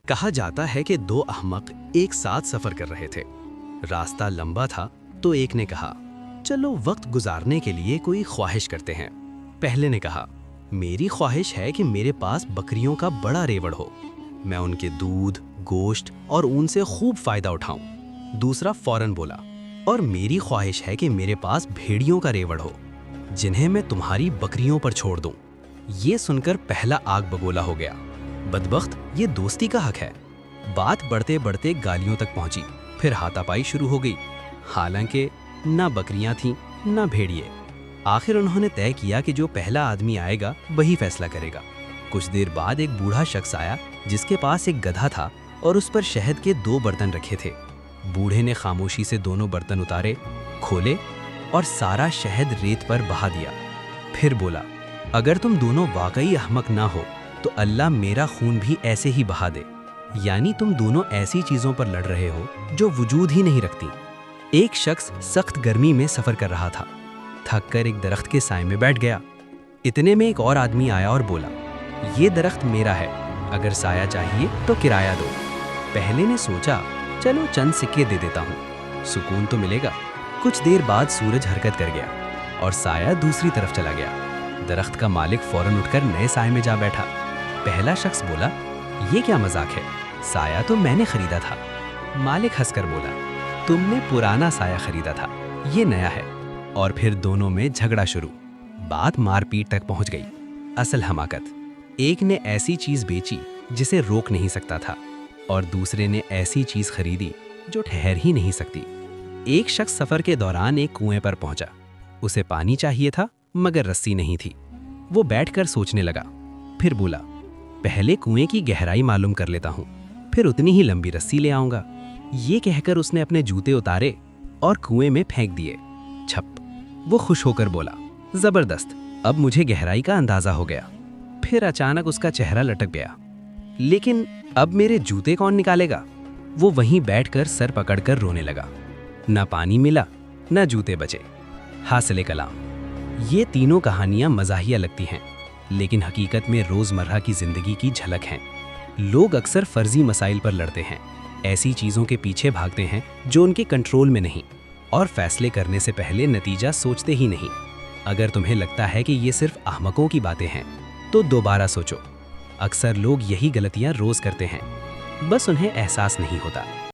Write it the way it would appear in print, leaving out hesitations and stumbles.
کہا جاتا ہے کہ دو احمق ایک ساتھ سفر کر رہے تھے۔ راستہ لمبا تھا تو ایک نے کہا، چلو وقت گزارنے کے لیے کوئی خواہش کرتے ہیں۔ پہلے نے کہا، میری خواہش ہے کہ میرے پاس بکریوں کا بڑا ریوڑ ہو، میں ان کے دودھ، گوشت اور اون سے خوب فائدہ اٹھاؤں۔ دوسرا فوراً بولا، اور میری خواہش ہے کہ میرے پاس بھیڑیوں کا ریوڑ ہو، جنہیں میں تمہاری بکریوں پر چھوڑ دوں۔ یہ سن کر پہلا آگ بگولا ہو گیا، بدبخت، یہ دوستی کا حق ہے۔ بات بڑھتے بڑھتے گالیوں تک پہنچی، پھر ہاتھا پائی شروع ہو گئی، حالانکہ نہ بکریاں تھیں نہ بھیڑیے۔ آخر انہوں نے طے کیا کہ جو پہلا آدمی آئے گا وہی فیصلہ کرے گا۔ کچھ دیر بعد ایک بوڑھا شخص آیا جس کے پاس ایک گدھا تھا اور اس پر شہد کے 2 برتن رکھے تھے۔ بوڑھے نے خاموشی سے دونوں برتن اتارے، کھولے اور سارا شہد ریت پر بہا دیا۔ پھر بولا، اگر تم دونوں واقعی احمق نہ ہو تو اللہ میرا خون بھی ایسے ہی بہا دے، یعنی تم دونوں ایسی چیزوں پر لڑ رہے ہو جو وجود ہی نہیں رکھتی۔ ایک شخص سخت گرمی میں سفر کر رہا تھا، تھک کر ایک درخت کے سائے میں بیٹھ گیا۔ اتنے میں ایک اور آدمی آیا اور بولا، یہ درخت میرا ہے، اگر سایہ چاہیے تو کرایہ دو۔ پہلے نے سوچا، چلو چند سکے دے دیتا ہوں، سکون تو ملے گا۔ کچھ دیر بعد سورج حرکت کر گیا اور سایہ دوسری طرف چلا گیا۔ درخت کا مالک فوراً اٹھ کر نئے سائے میں جا بیٹھا۔ پہلا شخص بولا، یہ کیا مذاق ہے، سایہ تو میں نے خریدا تھا۔ مالک ہنس کر بولا، تم نے پرانا سایہ خریدا تھا، یہ نیا ہے۔ اور پھر دونوں میں جھگڑا شروع، بات مار پیٹ تک پہنچ گئی۔ اصل حماقت، ایک نے ایسی چیز بیچی جسے روک نہیں سکتا تھا، اور دوسرے نے ایسی چیز خریدی جو ٹھہر ہی نہیں سکتی۔ ایک شخص سفر کے دوران ایک کنویں پر پہنچا، اسے پانی چاہیے تھا مگر رسی نہیں تھی۔ وہ بیٹھ کر سوچنے لگا، پھر بولا، پہلے کنویں کی گہرائی معلوم کر لیتا ہوں، پھر اتنی ہی لمبی رسی لے آؤں گا۔ یہ کہہ کر اس نے اپنے جوتے اتارے اور کنویں میں پھینک دیے۔ چھپ! وہ خوش ہو کر بولا، زبردست، اب مجھے گہرائی کا اندازہ ہو گیا۔ پھر اچانک اس کا چہرہ لٹک گیا، لیکن اب میرے جوتے کون نکالے گا؟ وہ وہیں بیٹھ کر سر پکڑ کر رونے لگا۔ نہ پانی ملا، نہ جوتے بچے۔ حاصل کلام، یہ تینوں کہانیاں مزاحیہ لگتی ہیں، لیکن حقیقت میں روزمرہ کی زندگی کی جھلک ہیں۔ لوگ اکثر فرضی مسائل پر لڑتے ہیں، ایسی چیزوں کے پیچھے بھاگتے ہیں جو ان کے کنٹرول میں نہیں، اور فیصلے کرنے سے پہلے نتیجہ سوچتے ہی نہیں۔ اگر تمہیں لگتا ہے کہ یہ صرف احمقوں کی باتیں ہیں تو دوبارہ سوچو، اکثر لوگ یہی غلطیاں روز کرتے ہیں، بس انہیں احساس نہیں ہوتا۔